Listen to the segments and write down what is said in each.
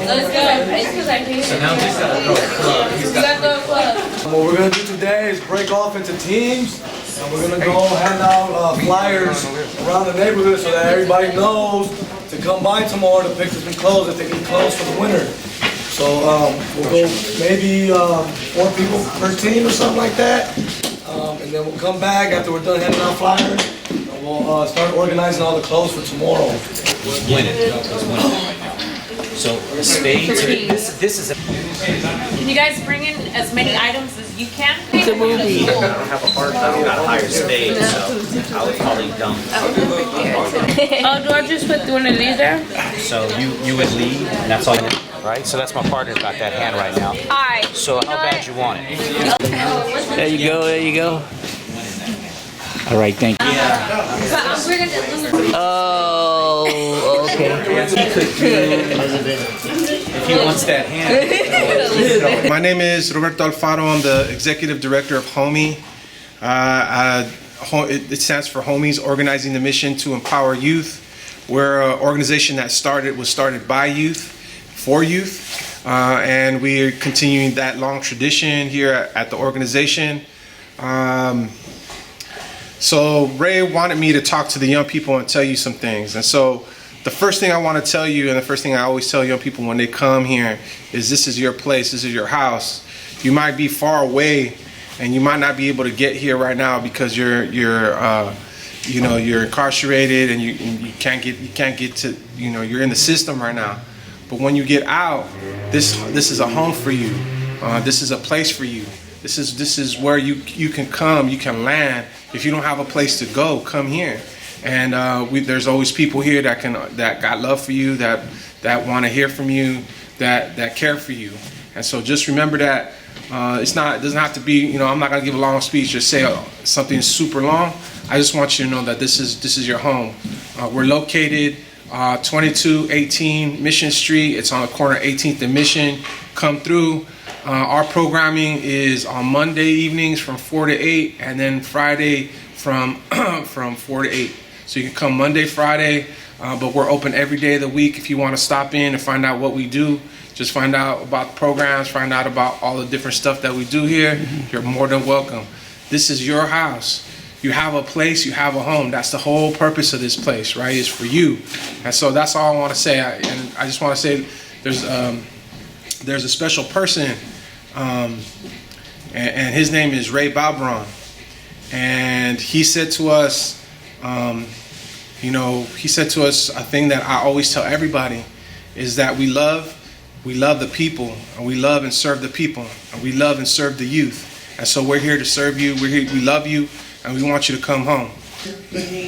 Let's go. So now he's got to throw a club. What we're going to do today is break off into teams, and we're going to go hand out flyers around the neighborhood so that everybody knows to come by tomorrow to pick up some clothes if they need clothes for the winter. So we'll go maybe 4 people per team or something like that, and then we'll come back after we're done handing out flyers, and we'll start organizing all the clothes for tomorrow. Win it. Let's win it right now. So spades. This is a. Can you guys bring in as many items as you can? It's a movie. I don't have a hard time. Got a higher spade, so I would probably dump. Oh, do I just put one of these there? So you would lead, and that's all. Right. So that's my partner's got that hand right now. Alright. So how bad you want it? There you go, there you go. All right, thank you. Oh, okay. If he wants that hand. My name is Roberto Alfaro. I'm the executive director of HOMEY. It stands for HOMEY's Organizing the Mission to Empower Youth. We're an organization that was started by youth, for youth, and we are continuing that long tradition here at the organization. So Ray wanted me to talk to the young people and tell you some things. And so the first thing I want to tell you, and the first thing I always tell young people when they come here, is this is your place, this is your house. You might be far away and you might not be able to get here right now because you're incarcerated and you can't get to, you're in the system right now. But when you get out, this is a home for you. This is a place for you. This is where you can come, you can land. If you don't have a place to go, come here. And there's always people here that got love for you, that want to hear from you, that care for you. And so just remember that it doesn't have to be, I'm not gonna give a long speech or say something super long. I just want you to know that this is your home. We're located 2218 Mission Street. It's on the corner of 18th and Mission. Come through. Our programming is on Monday evenings from 4 to 8, and then Friday from 4 to 8. So you can come Monday, Friday, but we're open every day of the week. If you want to stop in and find out what we do, just find out about the programs, find out about all the different stuff that we do here, you're more than welcome. This is your house. You have a place, you have a home. That's the whole purpose of this place, right? It's for you. And so that's all I want to say. And I just want to say there's a special person, and his name is Ray Balberan. And he said to us, he said to us a thing that I always tell everybody, is that we love the people, and we love and serve the people, and we love and serve the youth. And so we're here to serve you, we love you, and we want you to come home.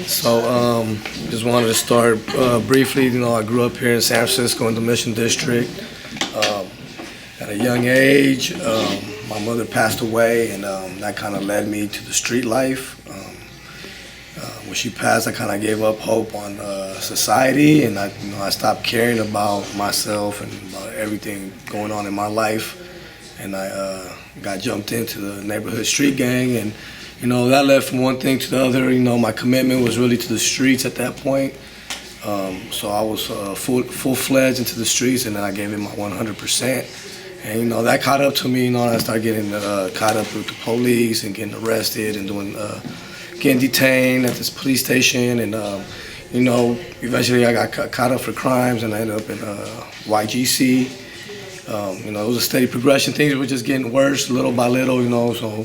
So just wanted to start briefly. I grew up here in San Francisco in the Mission District. At a young age, my mother passed away, and that kind of led me to the street life. When she passed, I kind of gave up hope on society, and I stopped caring about myself and about everything going on in my life. And I got jumped into the neighborhood street gang, and that led from one thing to the other. My commitment was really to the streets at that point. So I was full-fledged into the streets, and then I gave it my 100%. And that caught up to me. And I started getting caught up with the police and getting arrested and getting detained at this police station. And eventually I got caught up for crimes, and I ended up in YGC. It was a steady progression. Things were just getting worse little by little. So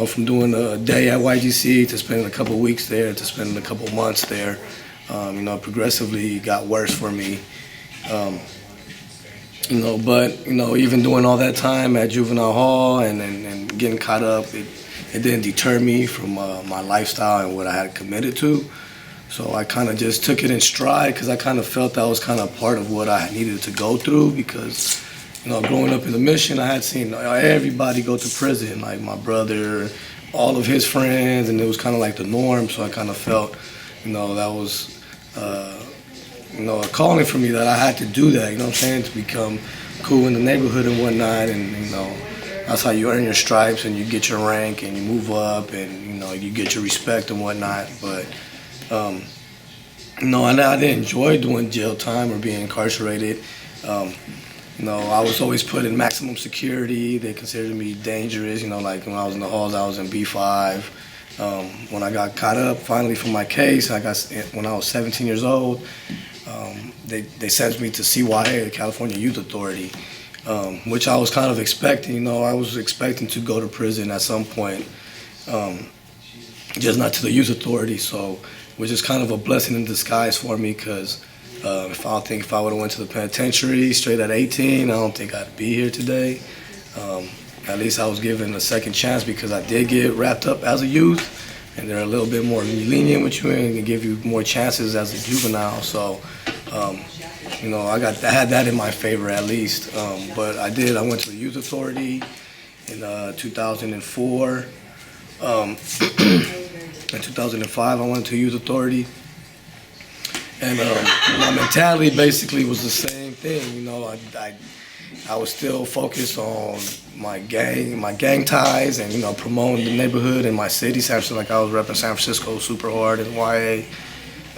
from doing a day at YGC to spending a couple of weeks there to spending a couple of months there, progressively got worse for me. But even doing all that time at juvenile hall and getting caught up, it didn't deter me from my lifestyle and what I had committed to. So I kind of just took it in stride, because I kind of felt that was kind of part of what I needed to go through, because growing up in the Mission, I had seen everybody go to prison, like my brother, all of his friends, and it was kind of like the norm. So I kind of felt that was a calling for me, that I had to do that, to become cool in the neighborhood and whatnot. And that's how you earn your stripes and you get your rank and you move up and you get your respect and whatnot. But No, I didn't enjoy doing jail time or being incarcerated. I was always put in maximum security. They considered me dangerous. Like when I was in the halls, I was in B5. When I got caught up finally for my case, when I was 17 years old, they sent me to CYA, the California Youth Authority, which I was kind of expecting. I was expecting to go to prison at some point, just not to the Youth Authority. So, which is kind of a blessing in disguise for me, because if I would have went to the penitentiary straight at 18, I don't think I'd be here today. At least I was given a second chance, because I did get wrapped up as a youth, and they're a little bit more lenient with you and give you more chances as a juvenile. So, I had that in my favor at least. But I went to the Youth Authority in 2004. In 2005, I went to Youth Authority, and my mentality basically was the same thing. I was still focused on my gang ties, and promoting the neighborhood in my city, San Francisco. Like I was repping San Francisco super hard in YA,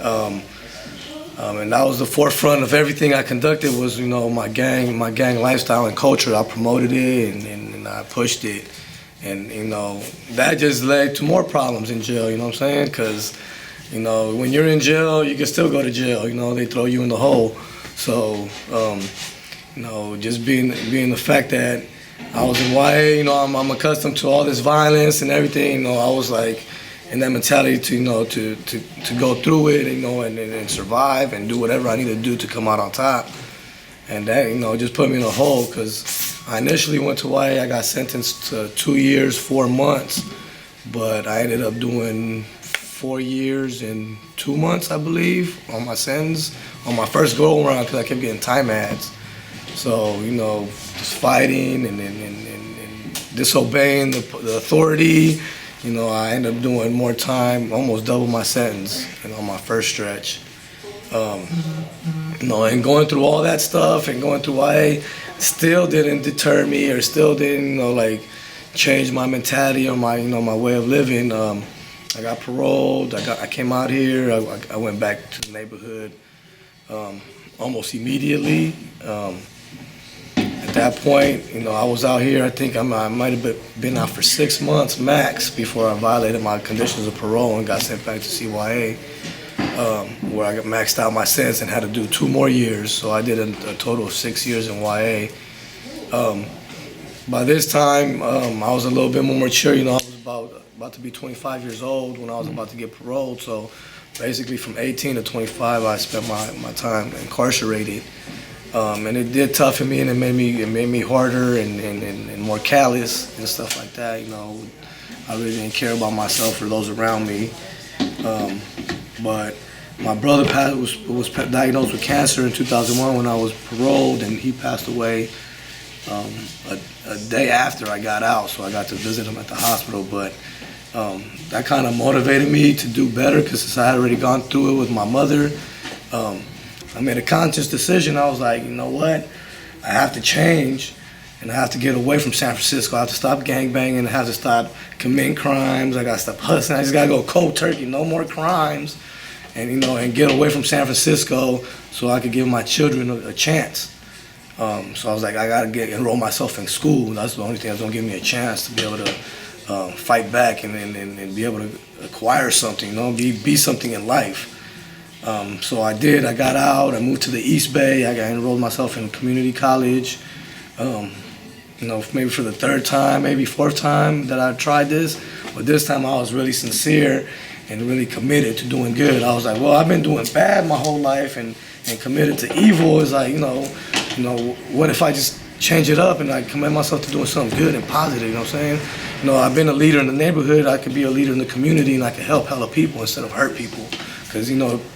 and that was the forefront of everything I conducted. Was my gang lifestyle and culture. I promoted it and I pushed it. And, that just led to more problems in jail, you know what I'm saying? Because, when you're in jail, you can still go to jail, they throw you in the hole. So, just being the fact that I was in YA, I'm accustomed to all this violence and everything, I was like in that mentality to go through it, and survive and do whatever I need to do to come out on top. And that, just put me in a hole, because I initially went to YA. I got sentenced to 2 years, 4 months, but I ended up doing 4 years and 2 months, I believe, on my sentence, on my first go around, because I kept getting time ads. So, just fighting and disobeying the authority, I ended up doing more time, almost double my sentence, on my first stretch. And going through all that stuff and going through YA still didn't deter me, or still didn't, change my mentality or my, my way of living. I got paroled. I came out here. I went back to the neighborhood almost immediately. At that point, I was out here. I think I might have been out for 6 months max before I violated my conditions of parole and got sent back to CYA. Where I got maxed out my sentence and had to do 2 more years. So I did a total of 6 years in YA. By this time, I was a little bit more mature. I was about to be 25 years old when I was about to get paroled. So basically from 18 to 25, I spent my time incarcerated. And it did toughen me, and it made me harder and more callous and stuff like that. I really didn't care about myself or those around me. But my brother was diagnosed with cancer in 2001 when I was paroled, and he passed away a day after I got out, so I got to visit him at the hospital. But that kind of motivated me to do better, because since I had already gone through it with my mother, I made a conscious decision. I was like, you know what, I have to change, and I have to get away from San Francisco. I have to stop gangbanging. I have to stop committing crimes. I got to stop hustling. I just got to go cold turkey, no more crimes, and and get away from San Francisco so I could give my children a chance. So I was like, I got to enroll myself in school. That's the only thing that's going to give me a chance to be able to fight back and be able to acquire something, be something in life. So I did. I got out. I moved to the East Bay. I got enrolled myself in community college. Maybe for the 3rd time, maybe 4th time that I tried this. But this time I was really sincere and really committed to doing good. I was like, well, I've been doing bad my whole life and committed to evil. It's like, what if I just change it up and I commit myself to doing something good and positive, you know what I'm saying? I've been a leader in the neighborhood. I could be a leader in the community, and I could help hella people instead of hurt people. Because,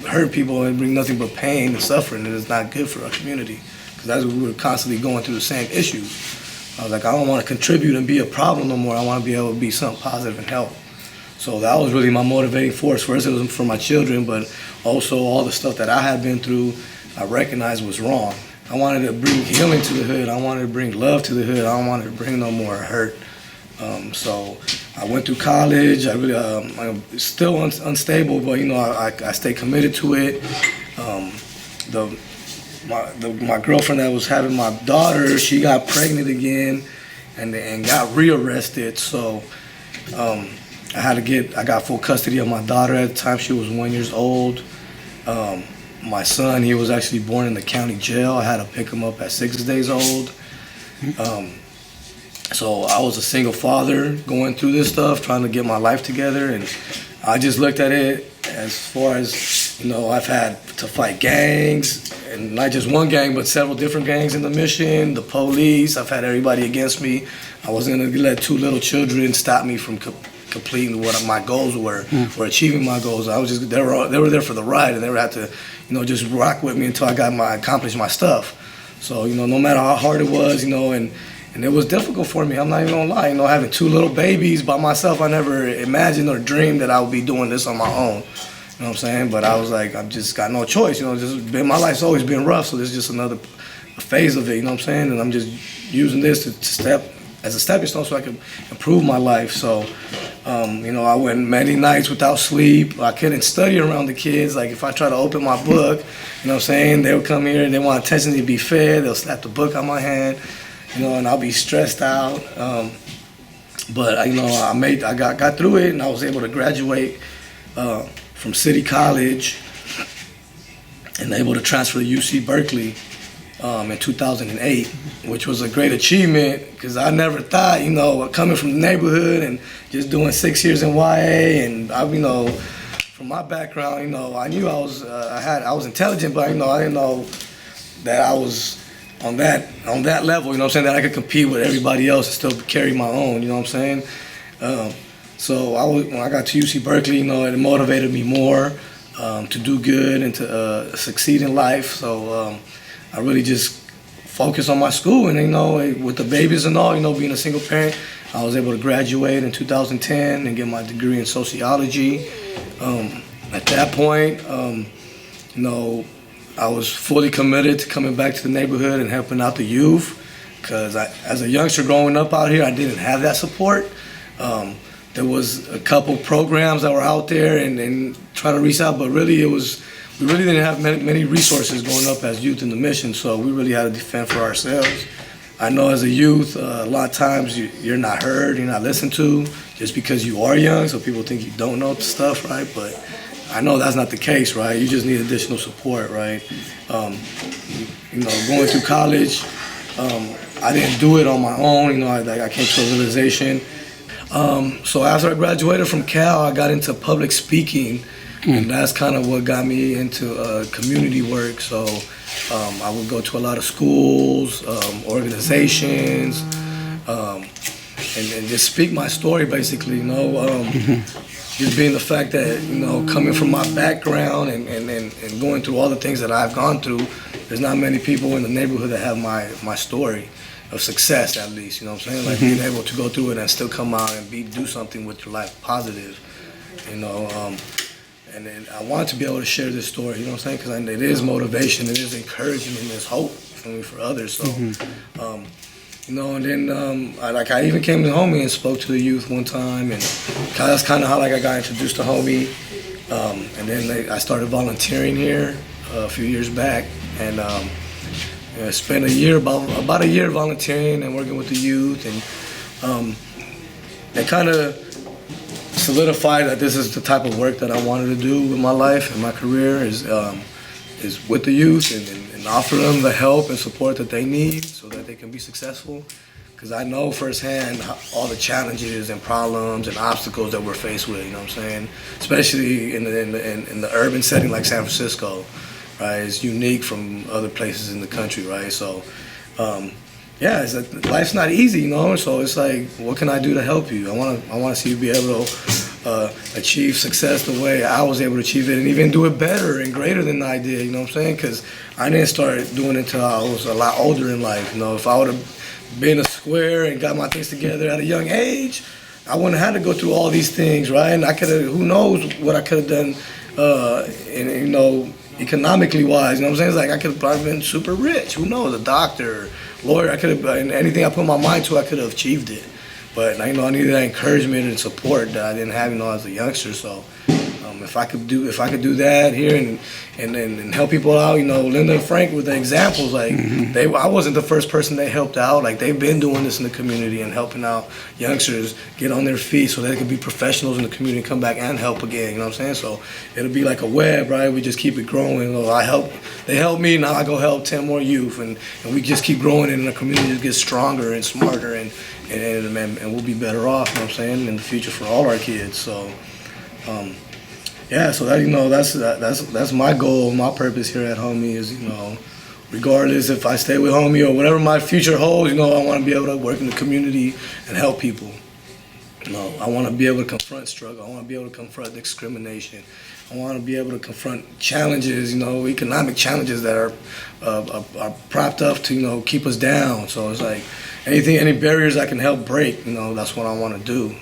hurt people and bring nothing but pain and suffering, and it's not good for our community. Because that's what we were constantly going through the same issues. I was like, I don't want to contribute and be a problem no more. I want to be able to be something positive and help. So that was really my motivating force. First, it was for my children, but also all the stuff that I had been through, I recognized was wrong. I wanted to bring healing to the hood. I wanted to bring love to the hood. I don't want to bring no more hurt. So I went through college. I really, I'm still unstable, but I stay committed to it. My girlfriend that was having my daughter, she got pregnant again, and got rearrested. So I got full custody of my daughter at the time. She was 1 year old. My son, he was actually born in the county jail. I had to pick him up at 6 days old. So I was a single father going through this stuff, trying to get my life together, and I just looked at it as far as, I've had to fight gangs, and not just one gang, but several different gangs in the mission, the police. I've had everybody against me. I wasn't gonna let 2 little children stop me from completing what my goals were, or achieving my goals. They were there for the ride, and they would have to, just rock with me until I accomplished my stuff. So, no matter how hard it was, and it was difficult for me. I'm not even gonna lie. Having 2 little babies by myself, I never imagined or dreamed that I would be doing this on my own. You know what I'm saying? But I was like, I've just got no choice. My life's always been rough, so this is just another phase of it. You know what I'm saying? And I'm just using this to step as a stepping stone so I can improve my life. So, I went many nights without sleep. I couldn't study around the kids. Like, if I try to open my book, they would come here and they want attention to be fed. They'll snap the book out my hand. And I'll be stressed out. But I got through it, and I was able to graduate from City College and able to transfer to UC Berkeley in 2008, which was a great achievement because I never thought, coming from the neighborhood and just doing 6 years in YA, and from my background, I knew I was intelligent, but I didn't know that I was on that level, that I could compete with everybody else and still carry my own, So when I got to UC Berkeley, it motivated me more to do good and to succeed in life. So I really just focused on my school, and with the babies and all, being a single parent, I was able to graduate in 2010 and get my degree in sociology. At that point, I was fully committed to coming back to the neighborhood and helping out the youth, because as a youngster growing up out here, I didn't have that support. There was a couple programs that were out there and trying to reach out, but really we really didn't have many resources growing up as youth in the mission, so we really had to defend for ourselves. I know as a youth, a lot of times you're not heard, you're not listened to, just because you are young, so people think you don't know stuff, right? But I know that's not the case, right? You just need additional support, right? Going through college, I didn't do it on my own. I came to a realization. So after I graduated from Cal, I got into public speaking, and that's kind of what got me into community work. So I would go to a lot of schools, organizations, and just speak my story, basically, just being the fact that, coming from my background and going through all the things that I've gone through, there's not many people in the neighborhood that have my story of success, at least, Like being able to go through it and still come out and do something with your life positive, and then I want to be able to share this story, because it is motivation, it is encouragement, and there's hope for others. So, and then I even came to HOMEY and spoke to the youth one time, and that's kind of how I got introduced to HOMEY. And then I started volunteering here a few years back, and spent about a year volunteering and working with the youth, and it kind of solidified that this is the type of work that I wanted to do with my life and my career is with the youth and offer them the help and support that they need so that they can be successful. Because I know firsthand all the challenges and problems and obstacles that we're faced with, especially in the urban setting like San Francisco, right? It's unique from other places in the country, right? So, life's not easy, So it's like, what can I do to help you? I want to see you be able to achieve success the way I was able to achieve it, and even do it better and greater than I did. You know what I'm saying? Because I didn't start doing it until I was a lot older in life. If I would have been a square and got my things together at a young age, I wouldn't have had to go through all these things, right? And I could have, who knows what I could have done, economically wise. You know what I'm saying? It's like I could have probably been super rich. Who knows? A doctor, lawyer. I could have, anything I put my mind to, I could have achieved it. But I needed that encouragement and support that I didn't have, as a youngster. So if I could do that here and help people out, Linda and Frank with the examples, like I wasn't the first person they helped out. Like they've been doing this in the community and helping out youngsters get on their feet so they could be professionals in the community and come back and help again. You know what I'm saying? So it'll be like a web, right? We just keep it growing. They help me, now I go help 10 more youth, and we just keep growing, and the community just gets stronger and smarter, and we'll be better off. You know what I'm saying, in the future for all our kids. So. Yeah, so that's my goal, my purpose here at HOMEY is, regardless if I stay with HOMEY or whatever my future holds, I want to be able to work in the community and help people. I want to be able to confront struggle. I want to be able to confront discrimination. I want to be able to confront challenges, economic challenges that are propped up to, keep us down. So it's like any barriers I can help break, that's what I want to do.